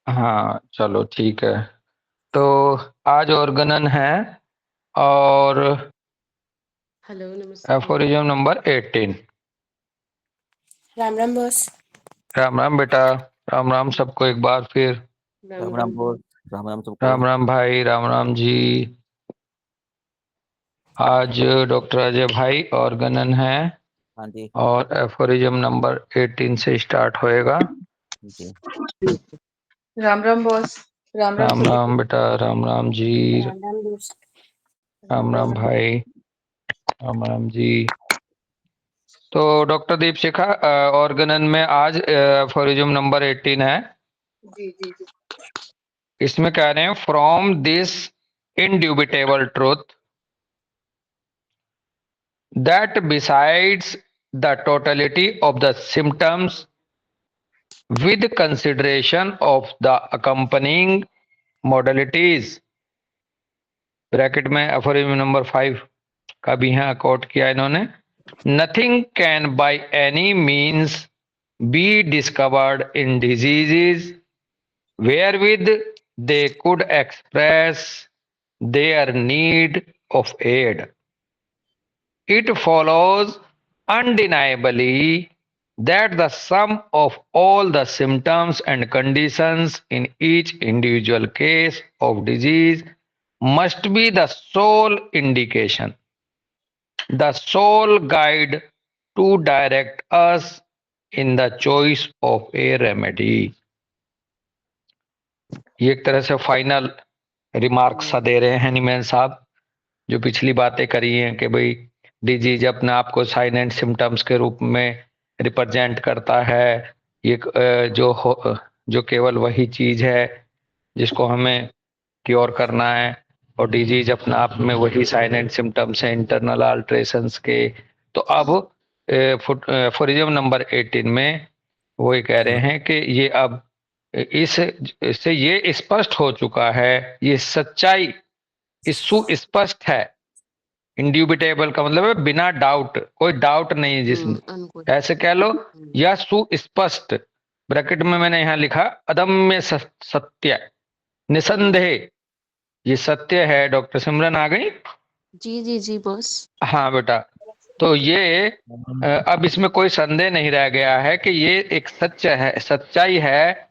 हाँ चलो ठीक है। तो आज ऑर्गेनन है और हेलो, नमस्ते। Aphorism number 18। Ram Ram boss. Ram Ram बेटा। राम राम सबको एक बार फिर। राम राम राम राम। बोस। राम राम सबको। राम राम भाई, राम राम जी। आज डॉक्टर अजय भाई ऑर्गेनन है हाँ जी। और एफोरिज्म नंबर 18 से स्टार्ट होएगा। जी। राम राम बॉस। राम राम राम सभी को। राम बेटा, राम राम जी। राम राम दोस्त। राम राम भाई, राम राम जी। तो डॉक्टर दीपशिखा, ऑर्गेनन में आज एफोरिज्म नंबर 18 है। जी जी जी। इसमें कह रहे हैं from this indubitable truth that besides the totality of the symptoms with consideration of the accompanying modalities, bracket में एफोरिज्म नंबर 5 का भी यहाँ कोट किया इन्होंने। Nothing can by any means be discovered in diseases wherewith they could express their need of aid. It follows undeniably that the sum of all the symptoms and conditions in each individual case of disease must be the sole indication, the sole guide to direct us in the choice of a remedy. ये एक तरह से final remark सा दे रहे हैं निमेन साहब, जो पिछली बातें करी हैं कि भाई डिजीज अपने आप को साइन एंड सिम्टम्स के रूप में रिप्रेजेंट करता है। ये जो केवल वही चीज है जिसको हमें क्योर करना है, और डिजीज अपने आप में वही साइन एंड सिम्टम्स है इंटरनल अल्ट्रेशंस के। तो अब एफोरिज्म नंबर 18 में वो ये कह रहे हैं कि ये अब इससे ये स्पष्ट हो चुका है, ये सच्चाई इस सुस्पष्ट है। इंड्यूबिटेबल का मतलब है बिना डाउट, कोई डाउट नहीं है जिसमें, ऐसे कह लो, या सुस्पष्ट। ब्रैकेट में मैंने यहां लिखा अदम्य सत्य, निसंदेह ये सत्य है। डॉक्टर सिमरन आ गई? जी जी जी बॉस। हाँ बेटा। तो ये अब इसमें कोई संदेह नहीं रह गया है कि ये एक सच्चा है, सच्चाई है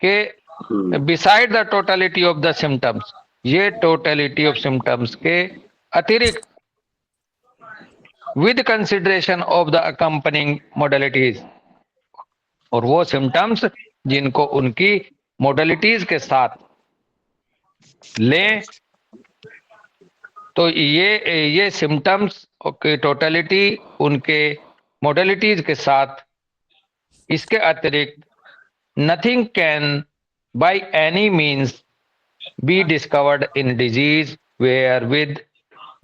कि beside the totality of the symptoms, ये टोटलिटी ऑफ सिम्टम्स के अतिरिक्त with consideration of the accompanying modalities, और वो सिम्टम्स जिनको उनकी मोडलिटीज के साथ लें, तो ये सिम्टम्स की टोटलिटी उनके मोडलिटीज के साथ, इसके अतिरिक्त nothing can by any means be discovered in disease where with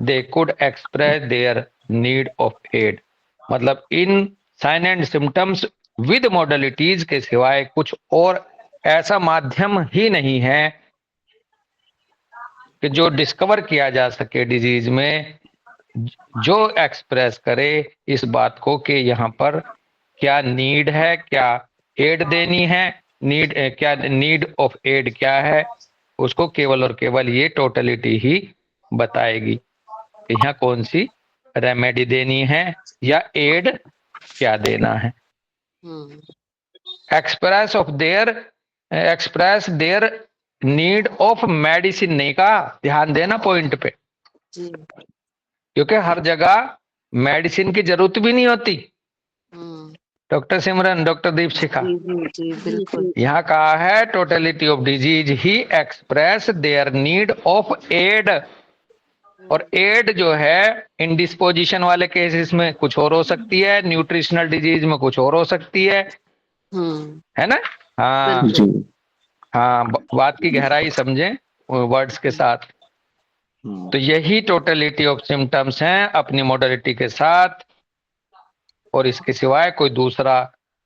they could express their need of aid. मतलब इन sign and symptoms with modalities के सिवाय कुछ और ऐसा माध्यम ही नहीं है कि जो डिस्कवर किया जा सके डिजीज में, जो एक्सप्रेस करे इस बात को कि यहाँ पर क्या नीड है, क्या एड देनी है, नीड क्या नीड ऑफ एड क्या है, उसको केवल और केवल ये टोटलिटी ही बताएगी कि यहाँ कौन सी रेमेडी देनी है या एड क्या देना है। Express their need of medicine नहीं कहा, ध्यान देना पॉइंट पे, क्योंकि हर जगह मेडिसिन की जरूरत भी नहीं होती। डॉक्टर सिमरन, डॉक्टर दीपशिखा, यहाँ कहा है टोटलिटी ऑफ डिजीज ही express their need of aid, और एड जो है इंडिस्पोजिशन वाले केसेस में कुछ और हो सकती है, न्यूट्रिशनल डिजीज में कुछ और हो सकती है ना। हाँ हाँ, बात की गहराई समझें वर्ड्स के साथ। तो यही टोटलिटी ऑफ सिम्टम्स हैं अपनी मॉडलिटी के साथ, और इसके सिवाय कोई दूसरा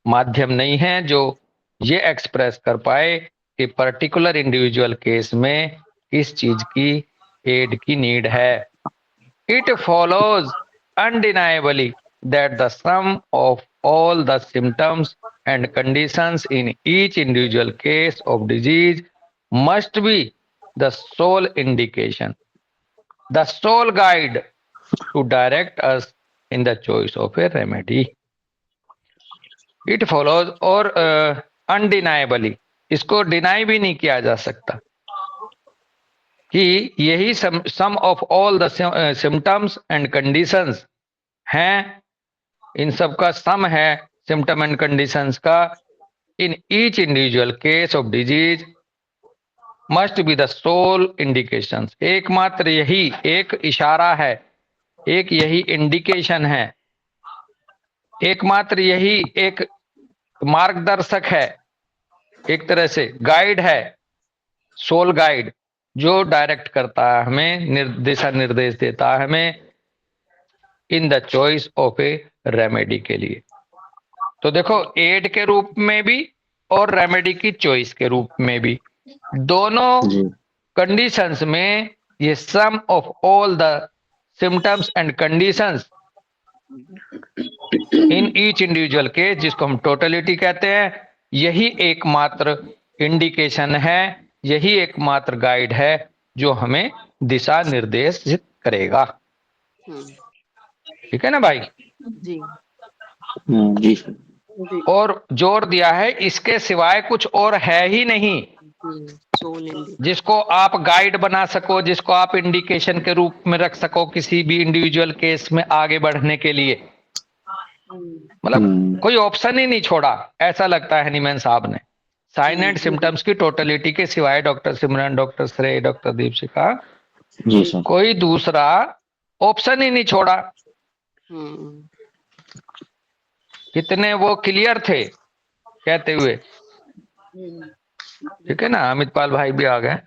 माध्यम नहीं है जो ये एक्सप्रेस कर पाए कि पर्टिकुलर इंडिविजुअल केस में किस चीज की एड की नीड है। It follows undeniably that the sum of all the symptoms and conditions in each individual case of disease must be the sole indication, the sole guide to direct us in the choice of a remedy. It follows और undeniably, इसको deny भी नहीं किया जा सकता कि यही sum of all the symptoms and conditions हैं, इन सब का सम है सिम्टम एंड कंडीशंस का। In each individual case of disease must be the sole indication, एकमात्र यही एक इशारा है, एक यही इंडिकेशन है, एकमात्र यही एक मार्गदर्शक है, एक तरह से गाइड है, सोल गाइड, जो डायरेक्ट करता है हमें, दिशा निर्देश देता है हमें in the choice of A remedy के लिए। तो देखो, एड के रूप में भी और रेमेडी की चॉइस के रूप में भी, दोनों कंडीशंस में ये sum of all the symptoms and conditions in each individual case, जिसको हम टोटलिटी कहते हैं, यही एकमात्र इंडिकेशन है, यही एकमात्र गाइड है जो हमें दिशा निर्देशित करेगा। ठीक है ना भाई? जी जी और जोर दिया है इसके सिवाय कुछ और है ही नहीं जिसको आप गाइड बना सको, जिसको आप इंडिकेशन के रूप में रख सको किसी भी इंडिविजुअल केस में आगे बढ़ने के लिए। मतलब कोई ऑप्शन ही नहीं छोड़ा, ऐसा लगता है हनीमैन साहब ने। साइन एंड सिम्टम्स की टोटलिटी के सिवाय डॉक्टर सिमरन, डॉक्टर श्रेय, डॉक्टर दीपशिखा, कोई दूसरा ऑप्शन ही नहीं छोड़ा। कितने वो क्लियर थे कहते हुए। ठीक है ना? अमित पाल भाई भी आ गए।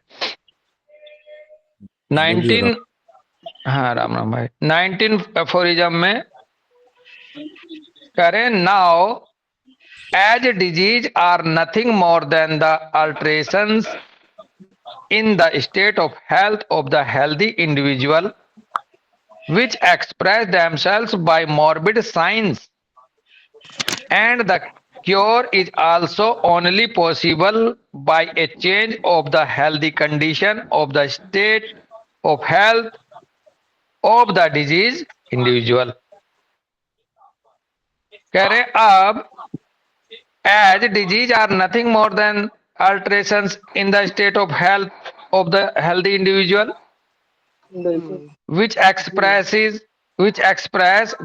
19 हाँ राम राम भाई, 19 एफोरिज्म में करें, now as disease are nothing more than the alterations in the state of health of the healthy individual which express themselves by morbid signs, and the cure is also only possible by a change of the healthy condition of the state of health of the disease individual। कह रहे अब as disease are nothing more than alterations in the state of health of the healthy individual which express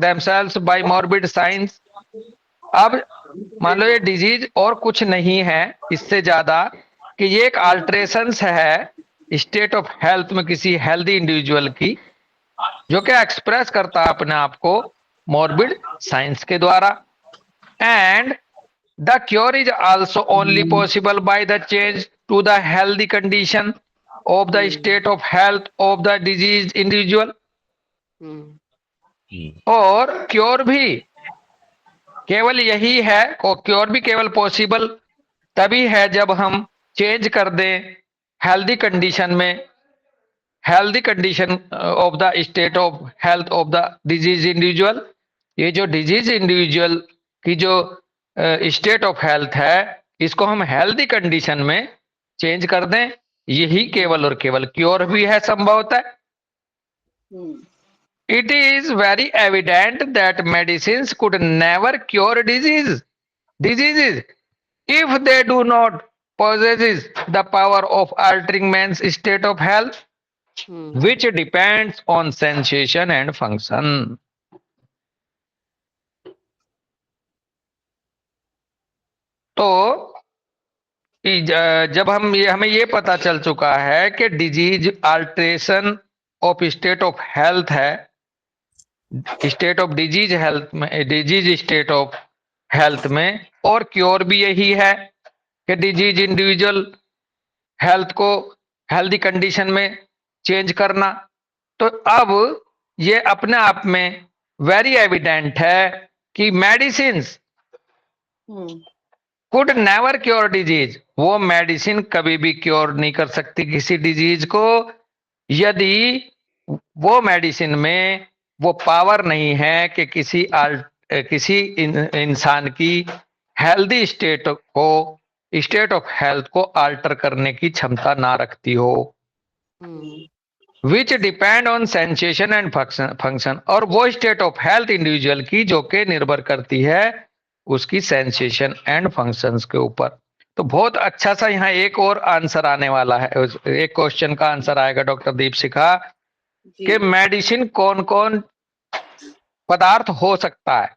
themselves by morbid signs। अब मान लो ये disease और कुछ नहीं है इससे ज्यादा कि ये एक अल्टरेशंस है स्टेट ऑफ हेल्थ में किसी हेल्दी इंडिविजुअल की, जो कि एक्सप्रेस करता है अपने आप को मॉर्बिड साइंस के द्वारा। And the cure is also only possible by the change to the healthy condition of the state of health of the diseased individual। और क्योर भी केवल यही है, क्योर भी केवल पॉसिबल तभी है जब हम चेंज कर दें हेल्दी कंडीशन में, healthy condition of the state of health of the disease individual. ये जो डिजीज इंडिविजुअल की जो स्टेट ऑफ हेल्थ है, इसको हम हेल्दी कंडीशन में चेंज कर दें, यही केवल और केवल क्योर भी है संभवतः। It is very evident that medicines could never cure diseases if they do not possess the power of altering man's state of health which depends on sensation and function। तो जब हमें ये पता चल चुका है कि disease alteration of state of health है, स्टेट ऑफ डिजीज हेल्थ में, डिजीज स्टेट ऑफ हेल्थ में, और क्योर भी यही है कि डिजीज इंडिविजुअल हेल्थ को हेल्दी कंडीशन में चेंज करना, तो अब ये अपने आप में वेरी एविडेंट है कि medicines could never cure disease, वो मेडिसिन कभी भी क्योर नहीं कर सकती किसी डिजीज को यदि वो मेडिसिन में वो पावर नहीं है कि किसी इंसान की हेल्दी स्टेट ऑफ हेल्थ को अल्टर करने की क्षमता ना रखती हो, विच depend on sensation and function, और वो स्टेट ऑफ हेल्थ इंडिविजुअल की जो कि निर्भर करती है उसकी सेंसेशन एंड फंक्शंस के ऊपर। तो बहुत अच्छा सा यहाँ एक और आंसर आने वाला है, एक क्वेश्चन का आंसर आएगा डॉक्टर दीपशिखा जी कि मेडिसिन कौन कौन पदार्थ हो सकता है,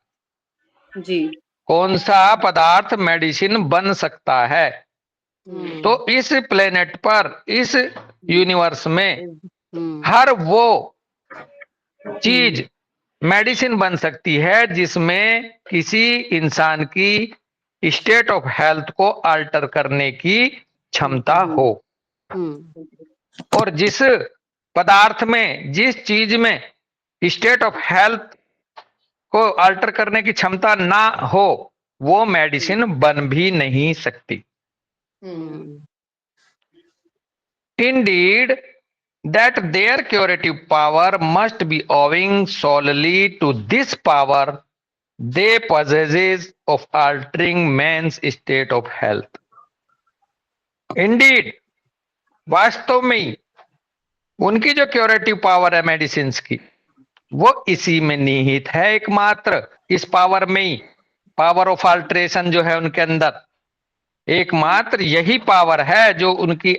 जी कौन सा पदार्थ मेडिसिन बन सकता है। तो इस प्लेनेट पर, इस यूनिवर्स में हर वो चीज मेडिसिन बन सकती है जिसमें किसी इंसान की स्टेट ऑफ हेल्थ को अल्टर करने की क्षमता हो, और जिस पदार्थ में, जिस चीज में स्टेट ऑफ हेल्थ को अल्टर करने की क्षमता ना हो वो मेडिसिन बन भी नहीं सकती। Indeed, that their curative power must be owing solely to this power they possesses of altering man's state of health. Indeed, वास्तव में ही उनकी जो क्यूरेटिव पावर है मेडिसिन की वो इसी में निहित है, एकमात्र इस पावर में ही, पावर ऑफ अल्ट्रेशन जो है उनके अंदर, एकमात्र यही पावर है जो उनकी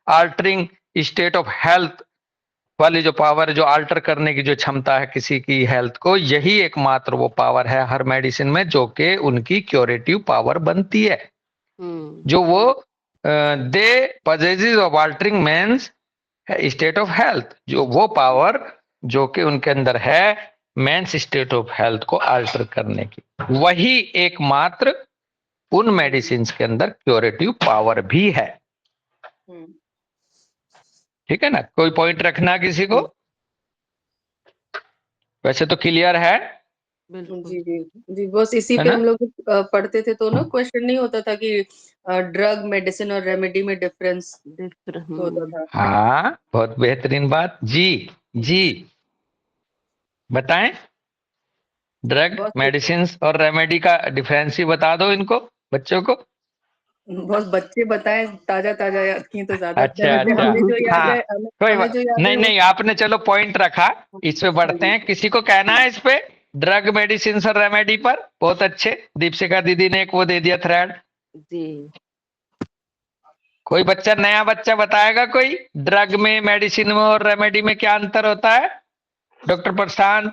अल्टरिंग स्टेट ऑफ हेल्थ वाली जो पावर, जो अल्टर करने की जो क्षमता है किसी की हेल्थ को, यही एकमात्र वो पावर है हर मेडिसिन में जो कि उनकी क्यूरेटिव पावर बनती है, जो वो they possesses of altering man's state of health, जो वो पावर जो कि उनके अंदर है मेंस स्टेट ऑफ हेल्थ को अल्टर करने की, वही एकमात्र उन मेडिसिन के अंदर क्यूरेटिव पावर भी है। ठीक है ना, कोई पॉइंट रखना किसी को? वैसे तो क्लियर है। जी जी जी, बस इसी है पे ना? हम लोग पढ़ते थे तो ना क्वेश्चन नहीं होता था कि ड्रग मेडिसिन और रेमेडी में डिफरेंस होता था। हाँ, बहुत बेहतरीन बात जी। जी बताएं, ड्रग बहुत मेडिसिन और रेमेडी का डिफरेंस ही बता दो इनको, बच्चों को। बहुत बच्चे बताएं, ताजा ताजा याद किए तो ज्यादा अच्छा अच्छा है। अच्छा, हमें जो याद हाँ, है, कोई हमें बात जो याद नहीं, है वो नहीं आपने चलो पॉइंट रखा, इस पे बढ़ते हैं। किसी को कहना है इस पे ड्रग मेडिसिन और रेमेडी पर? बहुत अच्छे, दीपशिखा दीदी ने एक वो दे दिया थ्रेड जी। कोई बच्चा, नया बच्चा बताएगा कोई, ड्रग में, मेडिसिन में और रेमेडी में क्या अंतर होता है? डॉक्टर प्रशांत।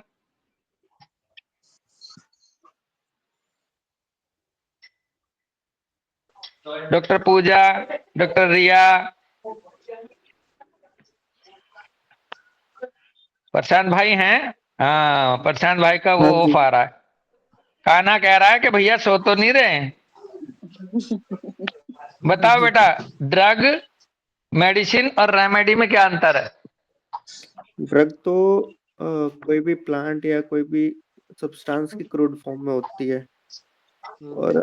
डॉक्टर पूजा, डॉक्टर रिया, प्रशांत भाई हैं? हाँ, प्रशांत भाई का वो हाँ जी। ऑफ आ रहा है, काना कह रहा है कि भैया सो तो नहीं रहे। बताओ बेटा, ड्रग, मेडिसिन और रेमेडी में क्या अंतर है? ड्रग तो कोई भी प्लांट या कोई भी सब्सटेंस की क्रूड फॉर्म में होती है और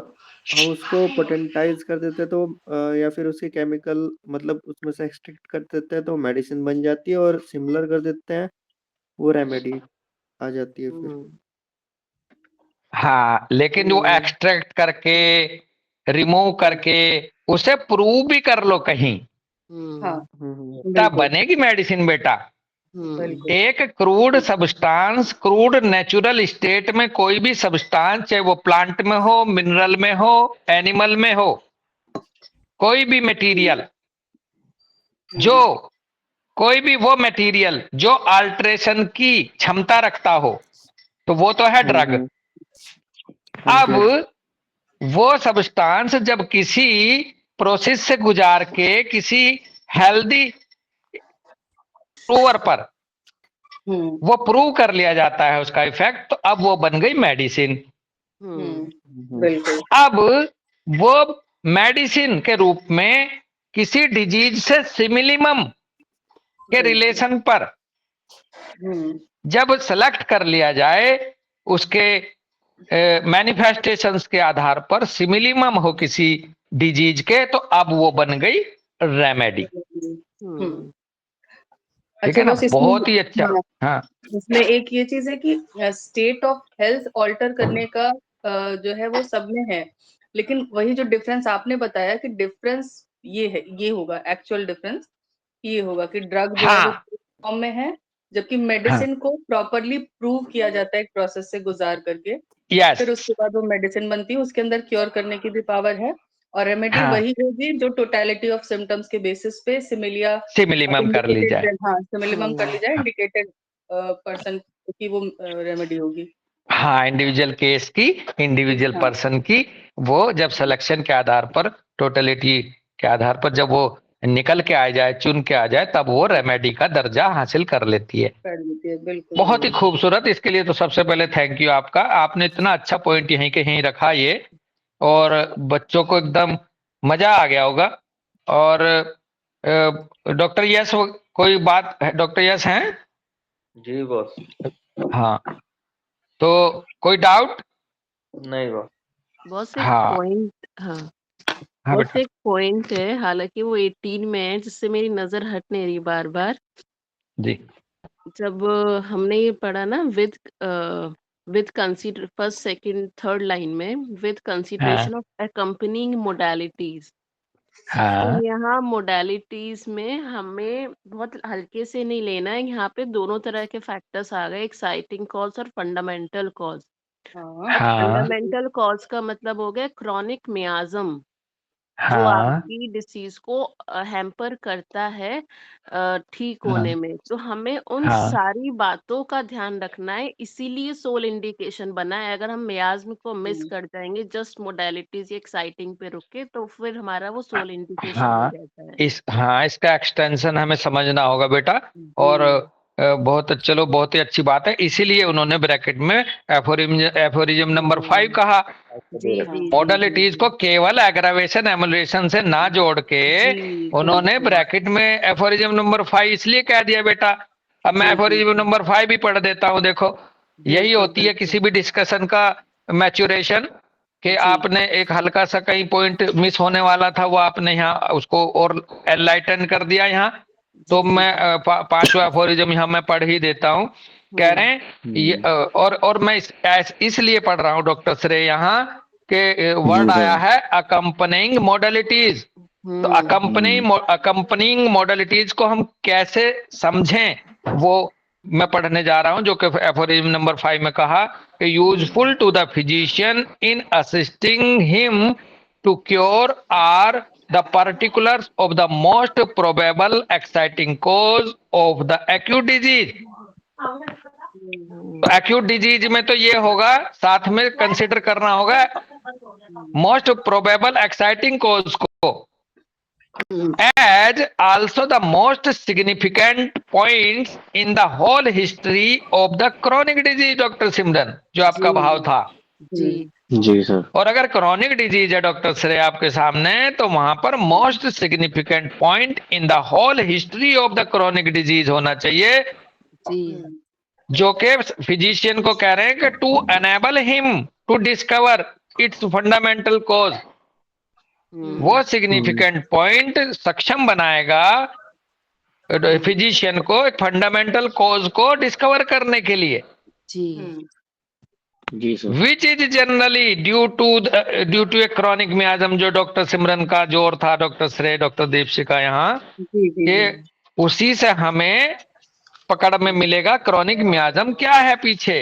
हम उसको पोटेंटाइज कर देते हैं तो या फिर उसके केमिकल मतलब उसमें से एक्सट्रैक्ट कर देते हैं तो मेडिसिन बन जाती है, और सिमिलर कर देते हैं वो रेमेडी आ जाती है फिर। हाँ, लेकिन जो एक्सट्रैक्ट करके, रिमूव करके उसे प्रूव भी कर लो कहीं, हाँ तब बिल्कुल बनेगी मेडिसिन बेटा। बिल्कुल एक crude substance, crude natural state में कोई भी सब्सटेंस, चाहे वो प्लांट में हो, मिनरल में हो, एनिमल में हो, कोई भी मटेरियल, जो कोई भी वो मटेरियल जो अल्ट्रेशन की क्षमता रखता हो तो वो तो है ड्रग। हाँ अब जी। वो सब्सटेंस जब किसी प्रोसेस से गुजार के किसी हेल्दी प्रूवर पर वो प्रूव कर लिया जाता है उसका इफेक्ट, तो अब वो बन गई मेडिसिन। बिल्कुल अब वो मेडिसिन के रूप में किसी डिजीज से सिमिलिमम के रिलेशन पर जब सेलेक्ट कर लिया जाए, उसके मैनिफेस्टेशंस के आधार पर सिमिलिमम हो किसी डिजीज के, तो अब वो बन गई रेमेडी। ठीक अच्छा, है ना, बस इसमें बहुत ही अच्छा। हाँ इसमें एक ये चीज है कि स्टेट ऑफ हेल्थ ऑल्टर करने का जो है वो सब में है, लेकिन वही जो डिफरेंस आपने बताया कि डिफरेंस ये है, ये होगा एक्चुअल डिफरेंस, ये होगा कि ड्रग जो है वो हाँ फॉर्म में है, जबकि हाँ मेडिसिन को प्रॉपरली प्रूव किया जाता है एक प्रोसेस से गुजार करके, यस फिर उसके बाद वो मेडिसिन बनती है, उसके अंदर क्योर करने की भी पावर है, और रेमेडी हाँ वही होगी जो टोटलिटी ऑफ सिम्टम्स के बेसिस पे सिमिलिया सिमिलिमम कर ली जाए। इंडिकेटेड, हाँ सिमिलिमम कर ली जाए इंडिकेटेड पर्सन की वो रेमेडी होगी। हाँ इंडिविजुअल केस की, इंडिविजुअल हाँ पर्सन की, वो जब सिलेक्शन के आधार पर, टोटलिटी के आधार पर जब वो निकल के आ जाए, चुन के आ जाए, तब वो रेमेडी का दर्जा हासिल कर लेती है। कर देती है, बिल्कुल बहुत ही बिल्कुल। खूबसूरत। इसके लिए तो सबसे पहले थैंक यू आपका, आपने इतना अच्छा पॉइंट यहीं के यहीं रखा ये, और बच्चों को एकदम मजा आ गया होगा। और डॉक्टर यस, कोई बात है? डॉक्टर यस हैं? जी बॉस। हाँ, तो कोई डाउट? नहीं बॉस। बॉस एक हाँ पॉइंट, हाँ हाँ बॉस बेटा एक पॉइंट है, हालांकि वो 18 में है जिससे मेरी नजर हट नहीं रही बार बार। जी। जब हमने ये पढ़ा ना, with consider first second third line में, विद हाँ कंसीडरेशन ऑफ अकम्पनिंग मोडालिटीज, तो हाँ यहाँ मोडालिटीज में हमें बहुत हल्के से नहीं लेना है। यहाँ पे दोनों तरह के फैक्टर्स आ गए, एक्साइटिंग कॉज और फंडामेंटल कॉज। हाँ अब हाँ फंडामेंटल कॉज का मतलब हो गया क्रॉनिक मियाज्म, जो हाँ आपकी डिसीज को हैम्पर करता है ठीक हाँ होने में। तो हमें उन हाँ सारी बातों का ध्यान रखना है, इसीलिए सोल इंडिकेशन बना है। अगर हम मियाज्म को मिस कर जाएंगे, जस्ट मोडालिटीज या एक्साइटिंग पे रुक के, तो फिर हमारा वो सोल इंडिकेशन नहीं हाँ रहता है। हाँ, इसका एक्सटेंशन हमें समझना होगा बेटा। और जी बहुत, चलो बहुत ही अच्छी बात है, इसीलिए उन्होंने ब्रैकेट में एफोरिज्म नंबर 5 कहा। जी जी जी जी मॉडलिटीज जी को केवल एग्रावेशन एमुलेशन से ना जोड़ के जी उन्होंने बिल्कुल। ब्रैकेट में एफोरिज्म नंबर 5 इसलिए कह दिया बेटा। अब मैं जी जी एफोरिज्म नंबर 5 भी पढ़ देता हूँ, देखो। यही बिल्कुल होती है बिल्कुल। किसी भी डिस्कशन का मैच्योरेशन, कि जी आपने एक हल्का सा कहीं पॉइंट मिस होने वाला था, वो आपने यहाँ उसको और एनलाइटन कर दिया यहाँ। तो जी जी मैं पांचवा एफोरिज्म यहाँ मैं पढ़ ही देता हूँ। कह रहे हैं ये और मैं इसलिए पढ़ रहा हूँ डॉक्टर श्रेय यहाँ के वर्ड जी आया सर। है अकम्पनिंग मॉडलिटीज। तो अकम्पनिंग मॉडलिटीज को हम कैसे समझें, वो मैं पढ़ने जा रहा हूं, जो कि एफोरिज्म नंबर 5 में कहा कि useful to the physician in assisting him to cure are the particulars of the most probable exciting cause of the acute disease। तो acute disease में तो ये होगा, साथ में कंसिडर करना होगा मोस्ट प्रोबेबल एक्साइटिंग cause को, as also the most significant points in the whole history of the chronic disease। Doctor Simran, जो आपका भाव था। जी जी सर। और अगर क्रॉनिक डिजीज है डॉक्टर श्रेय आपके सामने, तो वहां पर most significant point in the whole history of the chronic disease होना चाहिए, जी जो कि फिजिशियन को कह रहे हैं कि to enable him to discover its fundamental cause. वो सिग्निफिकेंट पॉइंट सक्षम बनाएगा फिजिशियन को एक फंडामेंटल कॉज को डिस्कवर करने के लिए, जी जी sir. Which is generally due to a chronic miasm, जो डॉक्टर सिमरन का जोर था, डॉक्टर श्रेय, डॉक्टर दीपशिका यहाँ, जी जी कि उसी से हमें पकड़ में मिलेगा क्रॉनिक मियाज्म क्या है पीछे।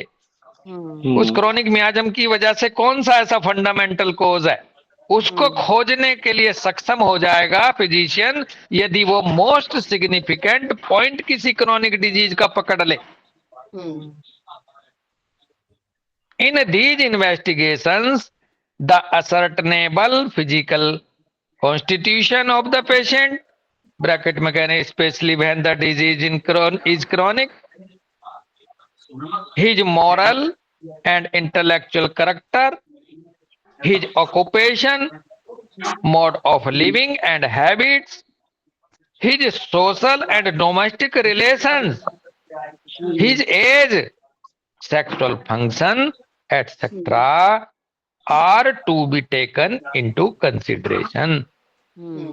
उस क्रॉनिक मियाज्म की वजह से कौन सा ऐसा फंडामेंटल कोज है, उसको खोजने के लिए सक्षम हो जाएगा फिजिशियन, यदि वो मोस्ट सिग्निफिकेंट पॉइंट किसी क्रॉनिक डिजीज का पकड़ ले। In these investigations, the ascertainable physical constitution of the patient, bracket में कह रहे हैं specially when the disease is chronic, his moral and intellectual character, his occupation, mode of living and habits, his social and domestic relations, his age, sexual function, etc. are to be taken into consideration।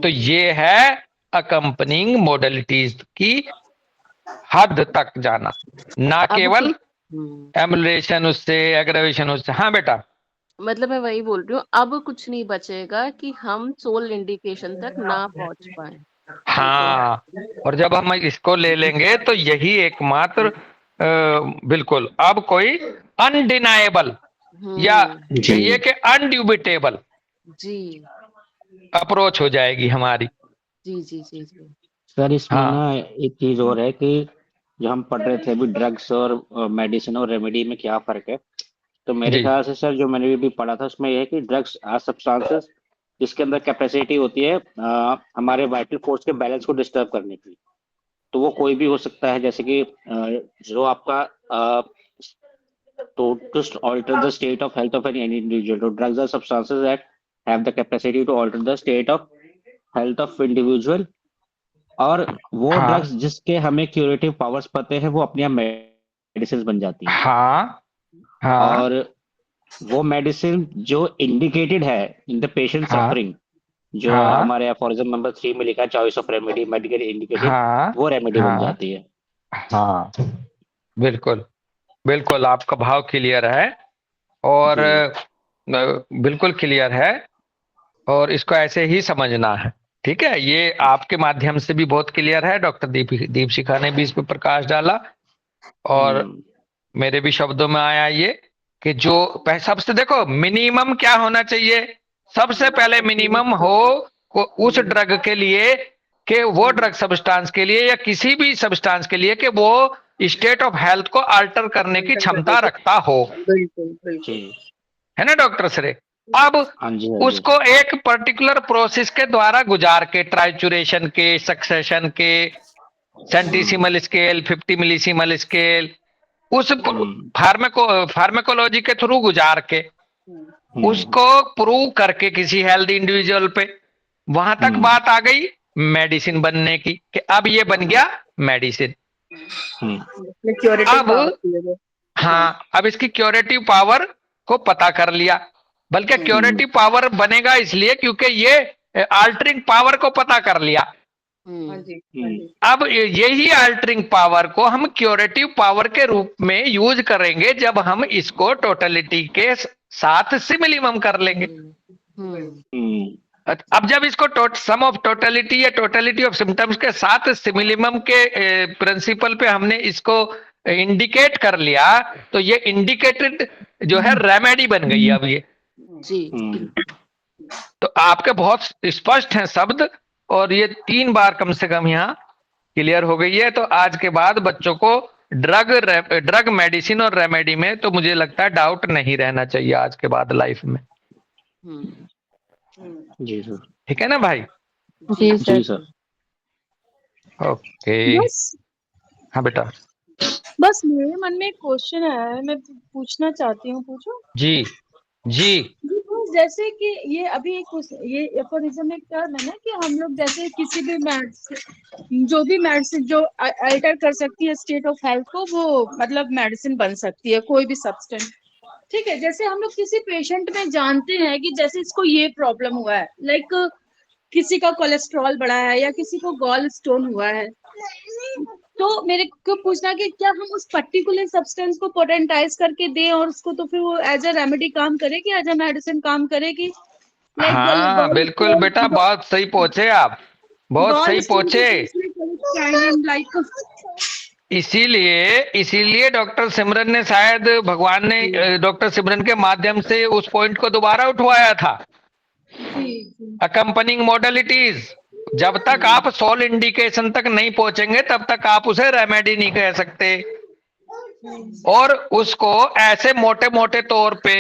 तो ये है accompanying modalities की हद तक जाना, ना केवल emulation उससे, एग्रावेशन उससे। हाँ बेटा। मतलब मैं वही बोल रही हूँ, अब कुछ नहीं बचेगा कि हम सोल इंडिकेशन तक ना पहुंच पाए। ठीक है। हाँ, और जब हम इसको ले लेंगे तो यही एकमात्र बिल्कुल अब कोई अनडिनाएबल या हम्म। जी कहिए कि अनड्यूबिटेबल जी अप्रोच हो जाएगी हमारी। जी जी जी जी। सर, इसमें हाँ ना एक चीज और है कि जो हम पढ़ रहे थे अभी ड्रग्स और मेडिसिन और रेमेडी में क्या फर्क है, तो मेरे जी ख्याल से सर जो मैंने भी पढ़ा था उसमें यह है कि ड्रग्स आर सब्सटेंसेस जिसके अंदर कैपेसिटी होती है हमारे वाइटल फोर्स के बैलेंस को डिस्टर्ब करने की। तो वो कोई भी हो सकता है, जैसे कि जो आपका to alter the state of health of any individual. So drugs are substances that have the capacity to alter the state of health of individual. और वो हाँ ड्रग्स जिसके हमें क्यूरेटिव पावर्स पते हैं वो अपनी आप मेडिसिन बन जाती हैं। हाँ हाँ और वो मेडिसिन जो इंडिकेटेड है इन द पेशेंट हाँ सफरिंग, जो हाँ हमारे अफोरिज्म नंबर 3 में लिखा है choice of remedy medical indicated, हाँ वो रेमेडी बन हाँ जाती है। हाँ बिल्कुल बिल्कुल, आपका भाव क्लियर है और जी बिल्कुल क्लियर है, और इसको ऐसे ही समझना है। ठीक है, ये आपके माध्यम से भी बहुत क्लियर है, डॉक्टर दीपशिखा ने भी इस पे प्रकाश डाला और मेरे भी शब्दों में आया ये कि जो सबसे देखो मिनिमम क्या होना चाहिए, सबसे पहले मिनिमम हो उस ड्रग के लिए कि वो ड्रग सब्सटेंस के लिए या किसी भी सब्सटेंस के लिए कि वो स्टेट ऑफ हेल्थ को अल्टर करने की क्षमता रखता हो, बिल्कुल बिल्कुल। जी है ना डॉक्टर श्रे। अब हाँ जी हाँ जी उसको एक पर्टिकुलर प्रोसेस के द्वारा गुजार के, ट्राइचुरेशन के, सक्सेशन के, सेंटीसिमल स्केल, 50 मिलीसिमल स्केल, उस फार्मेकोलॉजी के थ्रू गुजार के उसको प्रूव करके किसी हेल्दी इंडिविजुअल पे, वहां तक बात आ गई मेडिसिन बनने की कि अब ये बन गया मेडिसिन। अब हाँ, अब इसकी क्यूरेटिव पावर को पता कर लिया, बल्कि क्यूरेटिव पावर बनेगा इसलिए क्योंकि ये अल्टरिंग पावर को पता कर लिया। हाँ जी, हाँ जी। अब यही अल्टरिंग पावर को हम क्यूरेटिव पावर के रूप में यूज करेंगे जब हम इसको टोटलिटी के साथ सिमिलिमम कर लेंगे। अब जब इसको सम ऑफ टोटलिटी या टोटलिटी ऑफ सिम्टम्स के साथ सिमिलिमम के प्रिंसिपल पे हमने इसको इंडिकेट कर लिया, तो ये इंडिकेटेड जो है रेमेडी बन गई अब ये। जी तो आपके बहुत स्पष्ट हैं शब्द, और ये 3 बार कम से कम यहाँ क्लियर हो गई है। तो आज के बाद बच्चों को ड्रग मेडिसिन और रेमेडी में तो मुझे लगता है डाउट नहीं रहना चाहिए आज के बाद लाइफ में। जी सर। ठीक है ना भाई? जी सर। ओके। हाँ बेटा। बस मेरे मन में एक क्वेश्चन है, मैं पूछना चाहती हूँ, पूछूं? जी जी जैसे कि ये अभी ये एफोरिज्म एक टर्म है ना कि हम लोग जैसे किसी भी मेडिसिन जो अल्टर कर सकती है स्टेट ऑफ हेल्थ को, वो मतलब मेडिसिन बन सकती है, कोई भी सब्सटेंस। ठीक है, जैसे हम लोग किसी पेशेंट में जानते हैं कि जैसे इसको ये प्रॉब्लम हुआ है, लाइक किसी का कोलेस्ट्रॉल बढ़ा है या किसी को गॉल स्टोन हुआ है, तो मेरे को पूछना कि क्या हम उस पर्टिकुलर सब्सटेंस को पोटेंटाइज करके दें और उसको तो फिर वो एज अ रेमेडी काम करेगी, एज अ मेडिसिन काम करेगी? हाँ बिल्कुल बेटा, बहुत सही पहुंचे आप, बहुत सही पहुंचे। इसीलिए डॉक्टर सिमरन ने शायद भगवान ने डॉक्टर सिमरन के माध्यम से उस पॉइंट को दोबारा उठवाया था, अकम्पनिंग मॉडलिटीज। जब तक आप सोल इंडिकेशन तक नहीं पहुंचेंगे तब तक आप उसे रेमेडी नहीं कह सकते, और उसको ऐसे मोटे मोटे तौर पे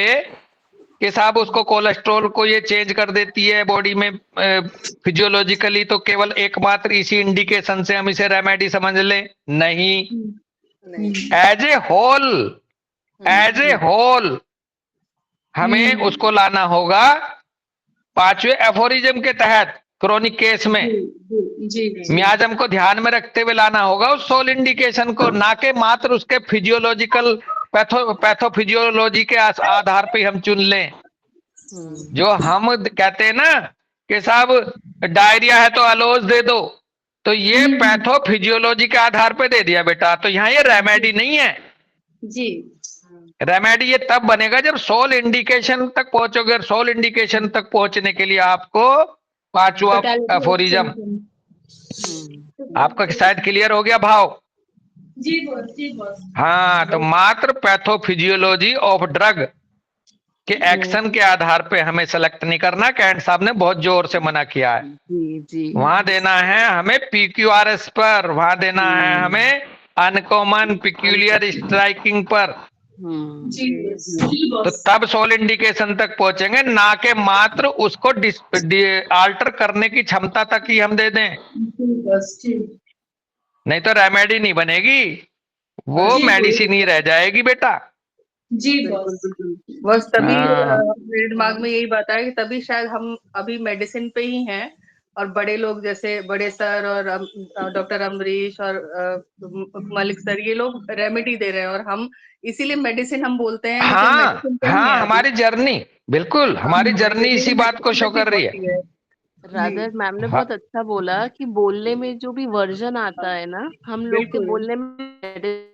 कि साहब उसको कोलेस्ट्रॉल को ये चेंज कर देती है बॉडी में फिजियोलॉजिकली, तो केवल एकमात्र इसी इंडिकेशन से हम इसे रेमेडी समझ लें? नहीं, एज ए होल हमें उसको लाना होगा 5वें एफोरिज्म के तहत क्रोनिक केस में। मियाजम को ध्यान में रखते हुए लाना होगा उस सोल इंडिकेशन को, ना के मात्र उसके फिजियोलॉजिकल पैथोफिजियोलॉजी के आधार पे हम चुन लें। जो हम कहते हैं ना कि साहब डायरिया है तो अलोज दे दो, तो ये पैथोफिजियोलॉजी के आधार पे दे दिया बेटा, तो यहाँ ये रेमेडी नहीं है। जी रेमेडी ये तब बनेगा जब सोल इंडिकेशन तक पहुंचोगे। सोल इंडिकेशन तक पहुंचने के लिए आपको 5वां एफोरिज्म आपका शायद क्लियर हो गया भाव। जी बॉस, जी बॉस। हाँ, तो मात्र पैथोफिजियोलॉजी ऑफ ड्रग के एक्शन के आधार पे हमें सेलेक्ट नहीं करना। कैंट साहब ने बहुत जोर से मना किया है। जी वहां देना है हमें PQRS पर, वहां देना है हमें अनकॉमन पिक्यूलियर स्ट्राइकिंग पर। जी तो बॉस। तब सोल इंडिकेशन तक पहुंचेंगे, ना के मात्र उसको आल्टर करने की क्षमता तक ही हम दे दें। जी बॉस, ठीक। नहीं तो रेमेडी नहीं बनेगी, वो जी, मेडिसिन ही रह जाएगी बेटा। जी बिल्कुल बॉस। बिल्कुल। बस तभी हाँ। मेरे दिमाग में यही बात है कि तभी शायद हम अभी मेडिसिन पे ही हैं, और बड़े लोग जैसे बड़े सर और डॉक्टर अम्बरीश और मलिक सर, ये लोग रेमेडी दे रहे हैं, और हम इसीलिए मेडिसिन हम बोलते हैं, लेकिन हाँ मेडिसिन पे ही हाँ, है अभी। हमारी जर्नी, बिल्कुल हमारी जर्नी इसी बात को शो कर रही है। रादर मैम ने हाँ, बहुत अच्छा बोला कि बोलने में जो भी वर्जन आता है ना, हम लोग के बिल्कुल। बोलने में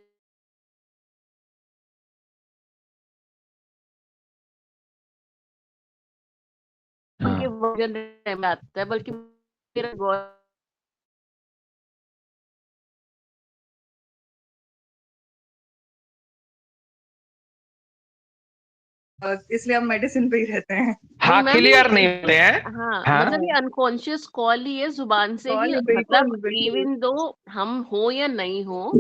उनके वर्जन में आता है, बल्कि मेरा इसलिए हम मेडिसिन पे ही रहते हैं। हाँ, मैम क्लियर नहीं होते हैं। हाँ, हाँ मतलब ये अनकॉन्शियस कॉल ही है, जुबान से ही, कॉल, बिल्कुल मतलब बिल्कुल। इवन दो हम हो या नहीं हो,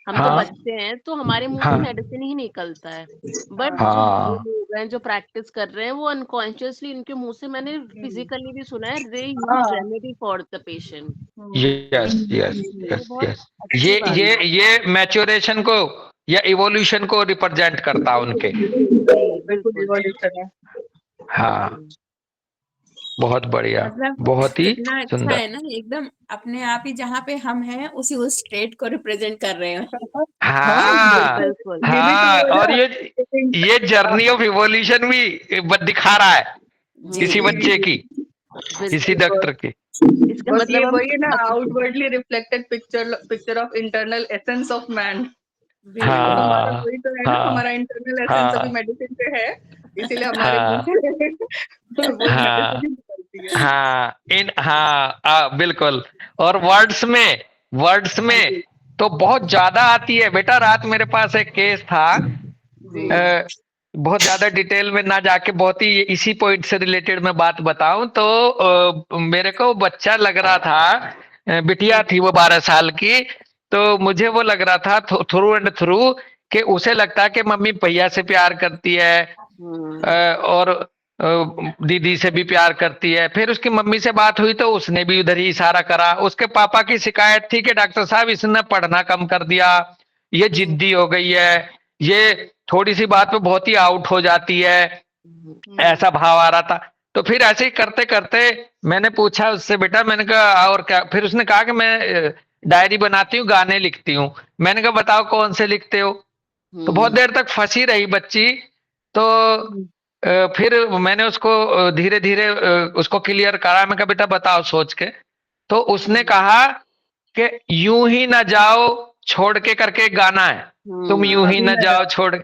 हम तो हाँ बच्चे हैं, तो हमारे मुंह से हाँ मेडिसिन ही निकलता है। बट जो बड़े हाँ लोग हैं जो प्रैक्टिस कर रहे हैं, वो अनकॉन्शियसली उनके मुंह से, मैंने फिजिकली भी सुना है, दे यूज हाँ। Remedy for the patient. Yes yes ये यस बहुत यस। अच्छी बात है। ये मैच्योरेशन को या इवोल्यूशन को रिप्रेजेंट करता है उनके। जी बिल्कुल बिल्कुल। evolution है। हाँ, बहुत बढ़िया, मतलब बहुत ही कितना अच्छा सुंदर। है ना, एकदम अपने आप ही जहाँ पे हम हैं उसी उस स्टेट को रिप्रेजेंट कर रहे हैं। हाँ बिल्कुल दीदी तो हाँ, वो और ना, ये जर्नी ऑफ इवोल्यूशन भी दिखा रहा है जी किसी बच्चे की, किसी बिल्कुल। डॉक्टर की। इसका बस मतलब ये हम वही है ना, outwardly reflected picture of internal essence of man. तो बिल्कुल। हमारा हाँ वही तो है ना, हाँ हमारा इंटरनल एसेंस अभी हाँ मेडिसिन पे है, इसीलिए हमारे मुंह हाँ से वो हाँ मेडिसिन ही निकलती है। बिल्कुल। और वर्ड्स में तो बहुत ज्यादा आती है बेटा। रात मेरे पास एक केस था, जी बहुत ज्यादा डिटेल में ना जाके बहुत ही इसी पॉइंट से रिलेटेड मैं बात बताऊं तो मेरे को बच्चा लग रहा था, बिटिया थी वो 12 साल की। तो मुझे वो लग रहा था थ्रू एंड थ्रू कि उसे लगता है कि मम्मी भैया से प्यार करती है, और दीदी से भी प्यार करती है। फिर उसकी मम्मी से बात हुई तो उसने भी उधर ही इशारा करा। उसके पापा की शिकायत थी कि डॉक्टर साहब इसने पढ़ना कम कर दिया, ये जिद्दी हो गई है, ये थोड़ी सी बात पे बहुत ही आउट हो जाती है, ऐसा भाव आ रहा था। तो फिर ऐसे ही करते करते मैंने पूछा उससे, बेटा, मैंने कहा और क्या? फिर उसने कहा कि मैं डायरी बनाती हूँ, गाने लिखती हूँ। मैंने कहा बताओ कौन से लिखते हो? तो बहुत देर तक फंसी रही बच्ची। तो फिर मैंने उसको धीरे धीरे उसको क्लियर करा। मैं कहा बेटा बताओ सोच के। तो उसने कहा कि यूं ही ना जाओ छोड़ के करके एक गाना है, तुम यूं ही अभी ना ना जाओ जाओ, छोड़।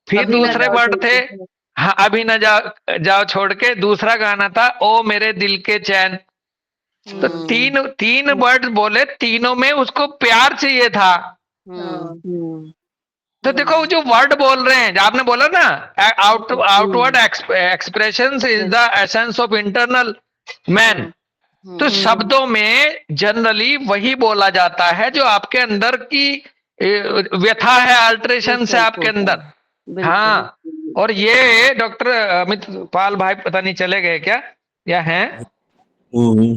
फिर अभी ना दूसरे जाओ वर्ड छोड़ थे, के। हाँ, अभी ना जाओ छोड़ के। दूसरा गाना था ओ मेरे दिल के चैन। तो तीन वर्ड बोले, तीनों में उसको प्यार चाहिए था। हाँ तो देखो वो जो वर्ड बोल रहे हैं, जो आपने बोला ना, outward expressions is the essence of internal man. तो शब्दों में जनरली वही बोला जाता है जो आपके अंदर की व्यथा है, अल्ट्रेशन है आपके अंदर। हाँ, और ये डॉक्टर अमित पाल भाई पता नहीं चले गए क्या या हैं?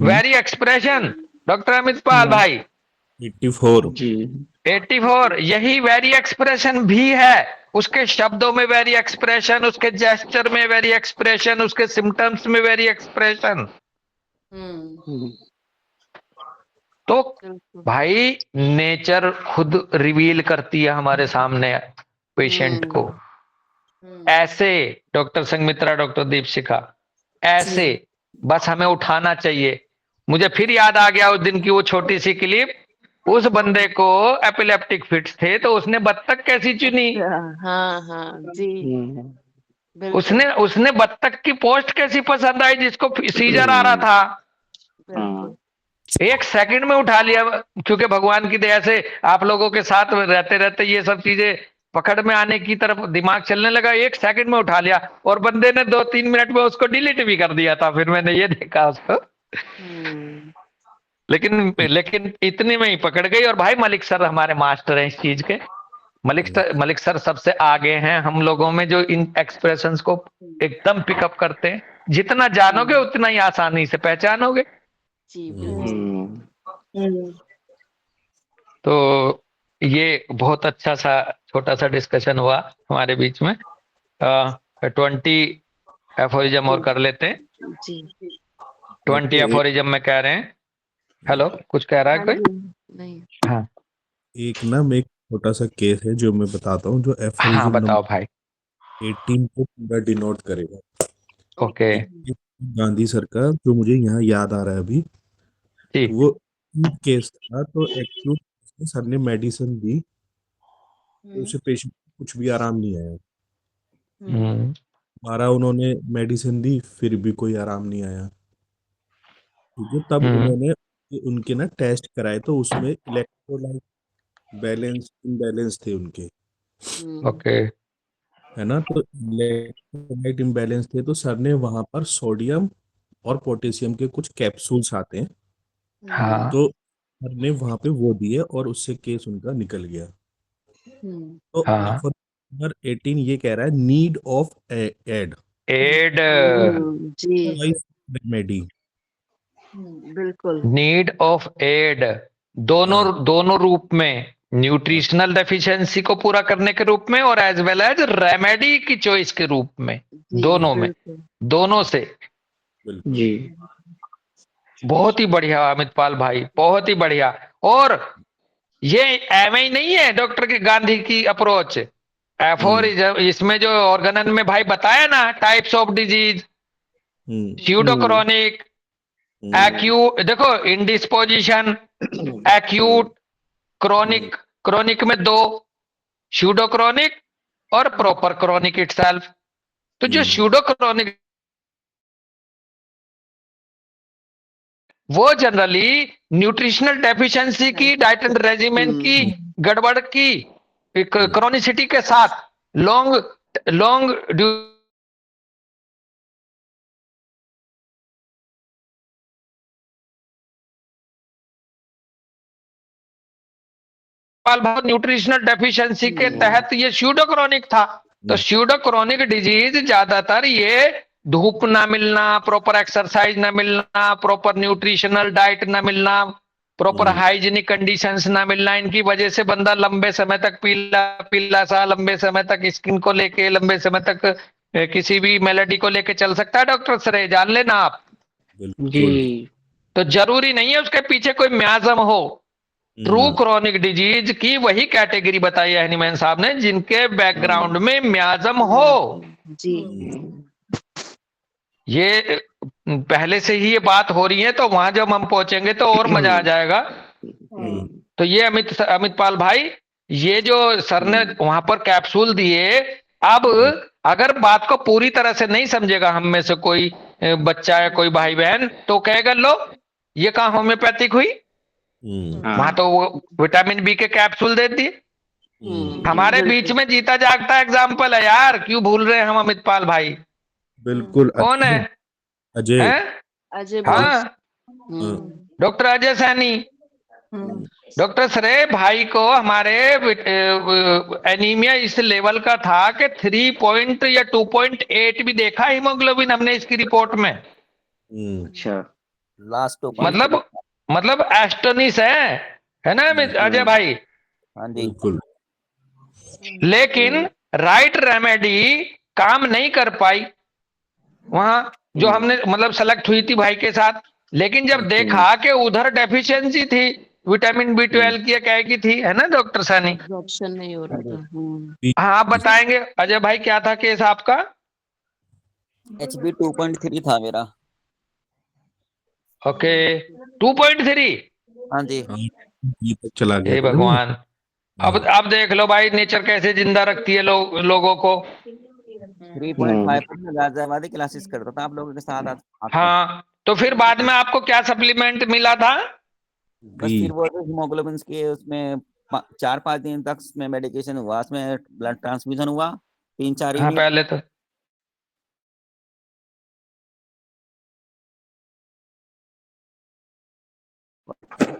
वेरी एक्सप्रेशन, डॉक्टर अमित पाल भाई 84 जी 84, यही वेरी एक्सप्रेशन भी है। उसके शब्दों में वेरी एक्सप्रेशन, उसके जेस्चर में वेरी एक्सप्रेशन, उसके सिम्टम्स में वेरी एक्सप्रेशन। तो भाई नेचर खुद रिवील करती है हमारे सामने पेशेंट को। ऐसे डॉक्टर संगमित्रा, डॉक्टर दीपशिखा, ऐसे बस हमें उठाना चाहिए। मुझे फिर याद आ गया उस दिन की वो छोटी सी क्लिप, उस बंदे को एपिलेप्टिक फिट्स थे तो उसने बत्तख कैसी चुनी? हाँ हाँ जी बिल्कुल उसने बत्तख की पोस्ट कैसी पसंद आई जिसको सीजर आ रहा था? बिल्कुल एक सेकंड में उठा लिया, क्योंकि भगवान की दया से आप लोगों के साथ रहते रहते ये सब चीजें पकड़ में आने की तरफ दिमाग चलने लगा। एक सेकंड में उठा लिया और बंदे ने 2-3 मिनट में उसको डिलीट भी कर दिया था। फिर मैंने ये देखा उसको, लेकिन इतने में ही पकड़ गई। और भाई मलिक सर हमारे मास्टर हैं इस चीज के। मलिक सर सबसे आगे हैं हम लोगों में, जो इन एक्सप्रेशंस को एकदम पिकअप करते हैं। जितना जानोगे उतना ही आसानी से पहचानोगे। जी बिल्कुल तो ये बहुत अच्छा सा छोटा सा डिस्कशन हुआ हमारे बीच में। 20 एफोरिज्म और कर लेते हैं। जी 20 एफोरिज्म में कह रहे हैं। हेलो, कुछ कह रहा है कोई? नहीं हाँ एक ना मैं एक छोटा सा केस है जो मैं बताता हूँ, जो हाँ, एफोरिज्म बताओ भाई। नंबर 18 को पूरा डिनोट करेगा। ओके एक गांधी सर का जो मुझे यहाँ याद आ रहा है अभी, जी। वो एक्यूट केस था। तो एक्यूट सर ने मेडिसिन दी तो उसे पेशेंट को कुछ भी आराम नहीं आया। हम्म, दोबारा उन्होंने मेडिसिन दी, फिर भी कोई आराम नहीं आया। ठीक है, तब हम्म, उन्होंने उनके ना टेस्ट कराए तो उसमें इलेक्ट्रोलाइट बैलेंस इम्बैलेंस थे उनके, ओके है ना। तो इलेक्ट्रोलाइट इम्बैलेंस थे तो सर ने वहां पर सोडियम और पोटेशियम के कुछ कैप्सूल्स आते हैं, हाँ तो सर ने वहां पे वो दिए और उससे केस उनका निकल गया। तो हाँ। एफर नंबर 18 ये कह रहा है नीड ऑफ एड एड, जी रेमेडी। बिल्कुल नीड ऑफ एड, दोनों रूप में, न्यूट्रिशनल डेफिशिएंसी को पूरा करने के रूप में और एज वेल एज रेमेडी की चॉइस के रूप में, जी दोनों में, बिल्कुल दोनों से। बिल्कुल जी बहुत ही बढ़िया अमित पाल भाई, बहुत ही बढ़िया। और ये एवं ही नहीं है डॉक्टर के गांधी की अप्रोच। एफोरिज्म इसमें जो ऑर्गेनन में भाई बताया ना, टाइप्स ऑफ डिजीज, स्यूडोक्रोनिक, एक्यूट, देखो इंडिस्पोजिशन, एक्यूट, क्रोनिक, क्रोनिक में 2, स्यूडोक्रोनिक और प्रॉपर क्रोनिक इटसेल्फ। तो जो स्यूडोक्रोनिक वो जनरली न्यूट्रिशनल डेफिशिएंसी की, डाइट एंड रेजिमेंट की गड़बड़ की, क्रोनिसिटी के साथ लॉन्ग लॉन्ग न्यूट्रिशनल डेफिशिएंसी के तहत ये स्यूडोक्रोनिक था। तो स्यूडोक्रोनिक डिजीज ज्यादातर ये धूप ना मिलना, प्रॉपर एक्सरसाइज ना मिलना, प्रॉपर न्यूट्रिशनल डाइट ना मिलना, प्रॉपर हाइजीनिक कंडीशंस ना मिलना, इनकी वजह से बंदा लंबे समय तक पीला पीला सा, लंबे समय तक स्किन को लेके, लंबे समय तक किसी भी मेलेडी को लेके चल सकता है। डॉक्टर सर जान लेना आप। जी तो जरूरी नहीं है उसके पीछे कोई म्याज्म हो। ट्रू क्रॉनिक डिजीज की वही कैटेगरी बताई है हनीमैन साहब ने जिनके बैकग्राउंड में म्याज्म हो। जी ये पहले से ही ये बात हो रही है, तो वहां जब हम पहुंचेंगे तो और मजा आ जाएगा। तो ये अमित पाल भाई, ये जो सर ने वहां पर कैप्सूल दिए, अब अगर बात को पूरी तरह से नहीं समझेगा हम में से कोई बच्चा या कोई भाई बहन, तो कहेगा लो ये कहाँ होम्योपैथिक हुई, वहां तो वो विटामिन बी के कैप्सूल दे दिए। हमारे बीच में जीता जागता एग्जाम्पल है यार, क्यों भूल रहे हैं हम अमित पाल भाई? बिल्कुल। कौन है? अजय। अजय हाँ, डॉक्टर अजय सैनी। डॉक्टर सरे भाई को हमारे एनीमिया इस लेवल का था कि 3 पॉइंट या 2.8 भी देखा हीमोग्लोबिन हमने इसकी रिपोर्ट में। अच्छा लास्ट मतलब एस्टोनिश है ना अजय भाई? हाँ जी बिल्कुल। लेकिन राइट रेमेडी काम नहीं कर पाई वहां, जो हमने मतलब सेलेक्ट हुई थी भाई के साथ। लेकिन जब देखा कि उधर डेफिशिएंसी थी विटामिन B12 की, क्या की थी, है ना डॉक्टर सैनी? एब्जॉर्प्शन नहीं हो रहा था। हाँ, आप बताएंगे अजय भाई क्या था केस आपका? HB 2.3 था मेरा। ओके, 2.3। हाँ जी बी तक चला गया हे था ना। भगवान। अब देख लो भाई नेचर कैसे जिंदा रखती है लोगों को। 3.5 में गाजियाबादी क्लासेस करता था आप लोगों के साथ हाँ, तो फिर बाद में आपको क्या सप्लीमेंट मिला था? बस फिर वो हीमोग्लोबिन के उसमें 4-5 दिन तक में मेडिकेशन हुआ, उसमें ब्लड ट्रांसफ्यूजन हुआ 3-4 हाँ, यूनिट। पहले तो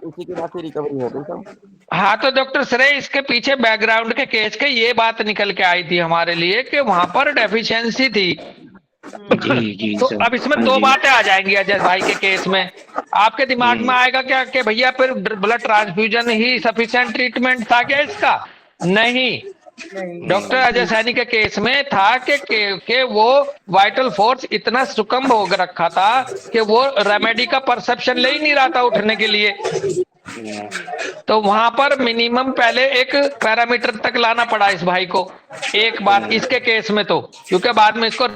उसी के बाद फिर रिकवरी हो गई। तो हाँ, तो डॉक्टर श्रेय इसके पीछे बैकग्राउंड के केस के ये बात निकल के आई थी हमारे लिए कि वहां पर डेफिशिएंसी थी। जी तो सर। अब इसमें हाँ दो जी। बातें आ जाएंगी अजय भाई के केस में। आपके दिमाग में आएगा क्या कि भैया फिर ब्लड ट्रांसफ्यूजन ही सफिशिएंट ट्रीटमेंट था क्या इसका? नहीं, डॉक्टर अजय सैनी के केस में था कि वो वाइटल फोर्स इतना सुकम्ब हो रखा था कि वो रेमेडी का परसेप्शन ले ही नहीं रहा था उठने के लिए। तो वहां पर मिनिमम पहले एक पैरामीटर तक लाना पड़ा इस भाई को। एक बात इसके केस में तो, क्योंकि बाद में इसको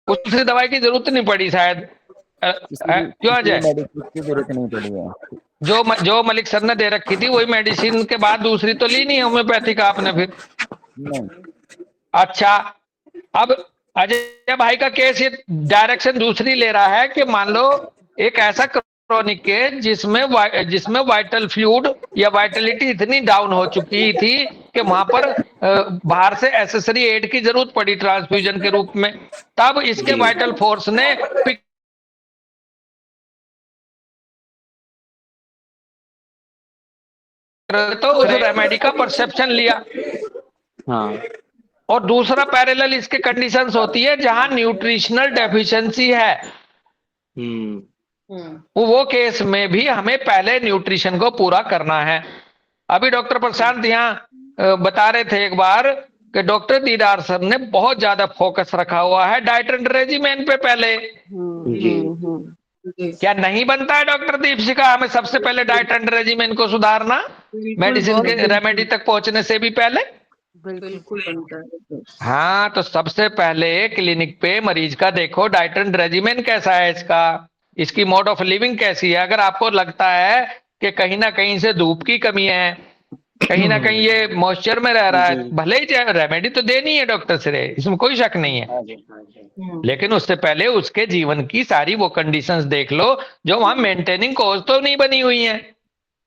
दूसरी दवाई की जरूरत नहीं पड़ी शायद। क्यों अजय? की जरूरत नहीं पड़ी है। जो मलिक सर ने दे रखी थी वही मेडिसिन के बाद दूसरी तो ली नहीं होम्योपैथिक आपने फिर? नहीं। अच्छा, अब अजय भाई का केस ये डायरेक्शन दूसरी ले रहा है कि मान लो एक ऐसा क्रोनिक केस जिसमें वाइटल फ्लूइड या वाइटलिटी इतनी डाउन हो चुकी थी कि वहां पर बाहर से एसेसरी एड की जरूरत पड़ी ट्रांसफ्यूजन के रूप में। तब इसके वाइटल फोर्स ने तो उस रेमेडी का परसेप्शन लिया। हाँ। और दूसरा पैरेलल इसके कंडीशंस होती है जहां न्यूट्रिशनल डेफिशिएंसी है। वो केस में भी हमें पहले न्यूट्रिशन को पूरा करना है। अभी डॉक्टर प्रशांत यहाँ बता रहे थे एक बार कि डॉक्टर दीदार सर ने बहुत ज्यादा फोकस रखा हुआ है डाइट एंड रेजिमेन पे पहले। क्या नहीं बनता है डॉक्टर दीपशिका हमें सबसे पहले डाइट एंड रेजिमेन को सुधारना मेडिसिन के रेमेडी तक पहुंचने से भी पहले? बिल्कुल बनता है। हाँ, तो सबसे पहले क्लिनिक पे मरीज का देखो डाइट एंड रेजिमेन कैसा है इसकी मोड ऑफ लिविंग कैसी है। अगर आपको लगता है कि कहीं ना कहीं से धूप की कमी है, कहीं ना कहीं ये मॉइस्चर में रह रहा है, भले ही रेमेडी तो देनी है डॉक्टर से, इसमें कोई शक नहीं है, लेकिन उससे पहले उसके जीवन की सारी वो कंडीशंस देख लो जो वहां मेंटेनिंग कॉज तो नहीं बनी हुई है।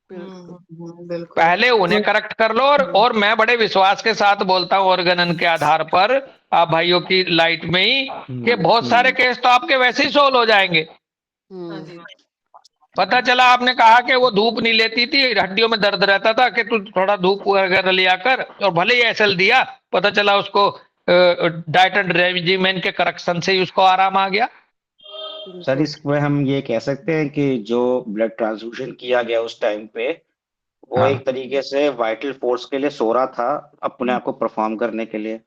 पहले उन्हें करेक्ट कर लो। और मैं बड़े विश्वास के साथ बोलता हूँ ऑर्गेनन के आधार पर आप भाइयों की लाइट में ही कि बहुत सारे केस तो आपके वैसे ही सोल्व हो जाएंगे। पता चला आपने कहा कि वो धूप नहीं लेती थी, हड्डियों में दर्द रहता था कि तू थोड़ा धूप वगैरह लिया कर, और भले ही एसएल दिया, पता चला उसको डाइट एंड रेजिमेन के करेक्शन से ही उसको आराम आ गया। सर इसमें हम ये कह सकते हैं कि जो ब्लड ट्रांसफ्यूजन किया गया उस टाइम पे वो एक तरीके से वाइटल फोर्स के लिए सो रहा था अपने आप को परफॉर्म करने के लिए।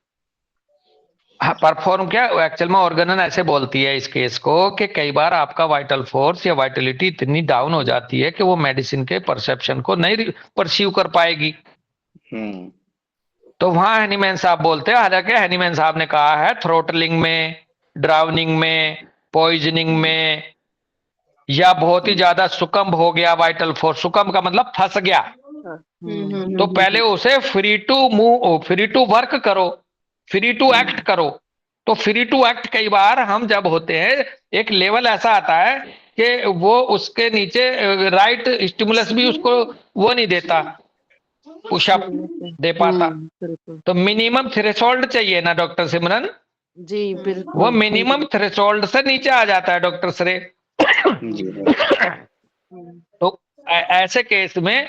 हाँ, परफॉर्म क्या एक्चुअल में ऑर्गेनन ऐसे बोलती है इस केस को कि कई बार आपका वाइटल फोर्स या वाइटलिटी इतनी डाउन हो जाती है कि वो मेडिसिन के परसेप्शन को नहीं परसीव कर पाएगी। तो वहां हैनीमैन साहब बोलते हैं, हालांकि हैनीमैन साहब ने कहा है थ्रोटलिंग में, ड्राउनिंग में, पॉइजनिंग में, या बहुत ही ज्यादा सुकम्ब हो गया वाइटल फोर्स, सुकम्ब का मतलब फंस गया, तो पहले उसे फ्री टू वर्क करो, फ्री टू एक्ट करो। तो फ्री टू एक्ट कई बार हम जब होते हैं एक लेवल ऐसा आता है कि वो उसके नीचे राइट स्टिमुलस भी उसको वो नहीं देता, पुशअप दे पाता। तो मिनिमम थ्रेशोल्ड चाहिए ना डॉक्टर सिमरन? जी बिल्कुल। वो मिनिमम थ्रेशोल्ड से नीचे आ जाता है डॉक्टर श्रेय। तो ऐसे केस में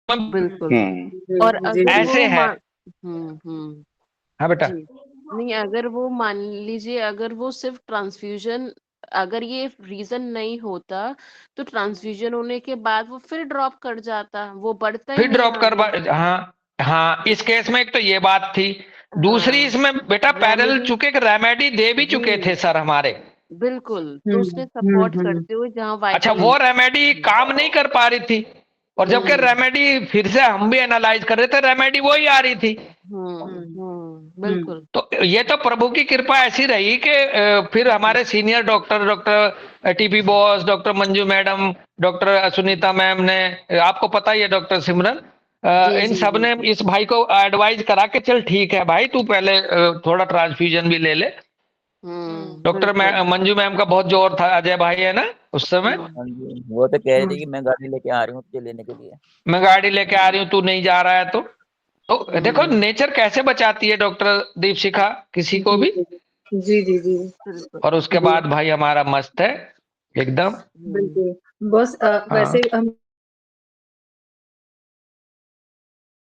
बिल्कुल। और अगर ऐसे है। हाँ बेटा। नहीं, अगर वो मान लीजिए अगर वो सिर्फ ट्रांसफ्यूजन, अगर ये रीजन नहीं होता तो ट्रांसफ्यूजन होने के बाद वो फिर ड्रॉप कर जाता, वो बढ़ता ही फिर नहीं ड्रॉप कर आगे। हाँ, इस केस में एक तो ये बात थी। दूसरी इसमें बेटा पैरेलल चुके रेमेडी दे भी चुके थे सर हमारे। बिल्कुल, तो उसने सपोर्ट करते हुए जहाँ अच्छा, वो रेमेडी काम नहीं कर पा रही थी, और जबकि रेमेडी फिर से हम भी एनालाइज कर रहे थे, रेमेडी वही आ रही थी। बिल्कुल। तो ये तो प्रभु की कृपा ऐसी रही कि फिर हमारे senior doctor TP boss, doctor Manju madam, doctor Sunita ma'am ने, आपको पता ही है डॉक्टर सिमरन, इन सब ने इस भाई को एडवाइज करा के चल ठीक है भाई, तू पहले थोड़ा ट्रांसफ्यूजन भी ले ले। डॉक्टर मंजू मैम का बहुत जोर था, अजय भाई है ना उस समय, वो तो कह रही थी कि मैं गाड़ी लेके आ रही हूँ तुझे लेने के लिए, मैं गाड़ी लेके आ रही हूँ, तू नहीं जा रहा है तो देखो नेचर कैसे बचाती है डॉक्टर दीपशिखा किसी को भी। जी जी जी। और उसके बाद भाई हमारा मस्त है एकदम। बिल्कुल बस वैसे हम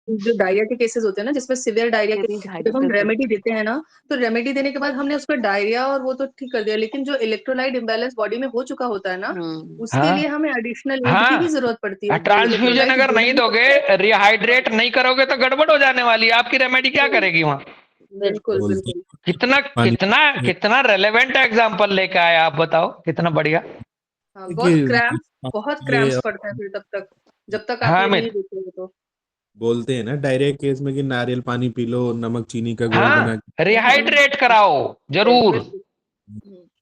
जो डायरिया के केसेस होते हैं ना, जिसमें सिवियर डायरिया के, जब हम रेमेडी देते हैं ना, तो रेमेडी देने के बाद हमने उसका डायरिया और वो तो ठीक कर दिया, लेकिन जो इलेक्ट्रोलाइट इम्बैलेंस बॉडी में हो चुका होता है ना, उसके लिए हमें एडिशनल एड की भी जरूरत पड़ती है। ट्रांसफ्यूजन अगर नहीं दोगे, रिहाइड्रेट नहीं करोगे तो गड़बड़ हो जाने वाली है। आपकी रेमेडी क्या करेगी वहाँ? बिल्कुल बिल्कुल। कितना कितना कितना रेलेवेंट एग्जाम्पल लेके आए आप, बताओ कितना बढ़िया। बहुत क्रैम्प्स पड़ते हैं फिर तब तक, जब तक आप नहीं देते हो तो। बोलते हैं ना डायरिया केस में कि नारियल पानी पी लो, नमक चीनी का घोल बना के। रिहाइड्रेट कराओ जरूर,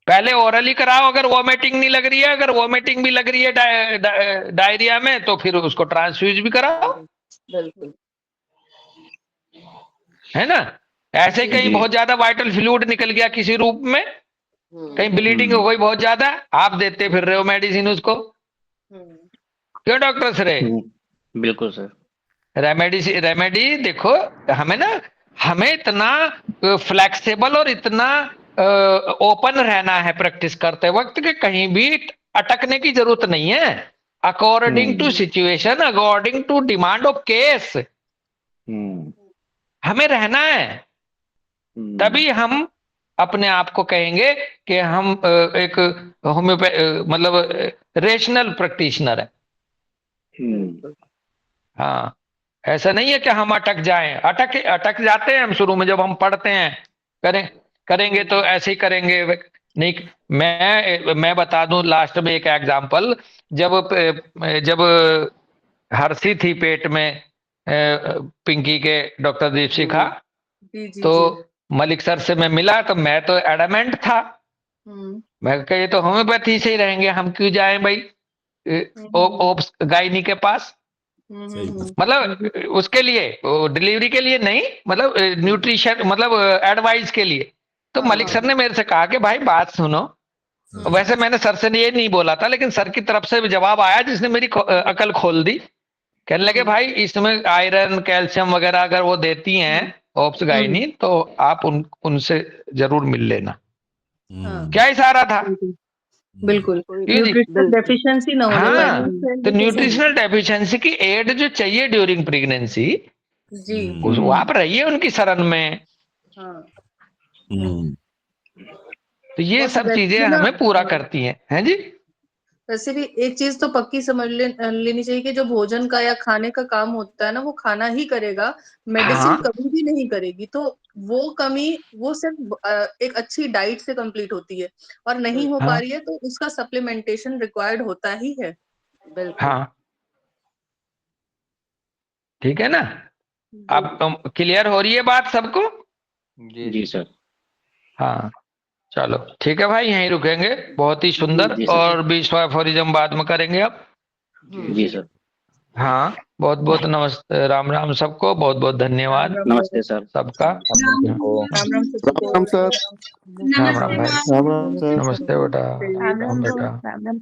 पहले ओरली कराओ अगर वॉमिटिंग नहीं लग रही है। अगर वॉमिटिंग भी लग रही है डायरिया में, तो फिर उसको ट्रांसफ्यूज भी कराओ, है ना। ऐसे कहीं बहुत ज्यादा वाइटल फ्लूइड निकल गया किसी रूप में, कहीं ब्लीडिंग हो गई बहुत ज्यादा, आप देते फिर रहे हो मेडिसिन उसको, क्यों डॉक्टर सर? बिल्कुल सर। रेमेडी देखो, हमें इतना फ्लेक्सिबल और इतना ओपन रहना है प्रैक्टिस करते वक्त कि कहीं भी अटकने की जरूरत नहीं है। According to situation, according to demand of case हमें रहना है, तभी हम अपने आप को कहेंगे कि हम एक मतलब रेशनल प्रैक्टिशनर है। हाँ, ऐसा नहीं है कि हम अटक जाएं, अटक जाते हैं हम शुरू में, जब हम पढ़ते हैं करेंगे तो ऐसे ही करेंगे नहीं। मैं बता दूं लास्ट में एक एग्जांपल, जब हर्षी थी पेट में पिंकी के डॉक्टर दीपशिखा, तो मलिक सर से मैं मिला तो मैं तो एडमेंट था, मैं कहा ये तो होम्योपैथी से ही रहेंगे, हम क्यों जाएं भाई ओप्स गायनी के पास। मतलब उसके लिए डिलीवरी के लिए नहीं, मतलब न्यूट्रिशन, मतलब एडवाइस के लिए। तो मलिक सर ने मेरे से कहा कि भाई बात सुनो, वैसे मैंने सर से ये नहीं बोला था, लेकिन सर की तरफ से जवाब आया जिसने मेरी अकल खोल दी। कहने लगे भाई इसमें आयरन कैल्शियम वगैरह अगर वो देती हैं ओप्स गायनी, तो आप उनसे जरूर मिल लेना। क्या इशारा था? बिल्कुल, न्यूट्रिशनल डेफिशिएंसी ना होने पाए। तो न्यूट्रिशनल डेफिशिएंसी की एड जो चाहिए ड्यूरिंग प्रेगनेंसी, जी वो आप रहिए उनकी शरण में। तो ये सब चीजें हमें पूरा करती हैं जी। वैसे भी एक चीज तो पक्की समझ लेनी चाहिए कि जो भोजन का या खाने का काम होता है ना, वो खाना ही करेगा, मेडिसिन कभी भी नहीं करेगी। तो वो कमी वो सिर्फ एक अच्छी डाइट से कंप्लीट होती है, और नहीं हो पा रही है तो उसका सप्लीमेंटेशन रिक्वायर्ड होता ही है। हाँ, ठीक है ना। अब क्लियर हो रही है बात सबको? जी सर। हाँ चलो ठीक है भाई, यहीं रुकेंगे। बहुत ही सुंदर, और बीच एफोरिज्म बाद में करेंगे अब। जी सर। हाँ, बहुत बहुत नमस्ते, राम राम सबको, बहुत बहुत धन्यवाद नमस्ते सर सबका। राम सर। राम राम भाई, राम राम सर। नमस्ते बेटा, राम बेटा।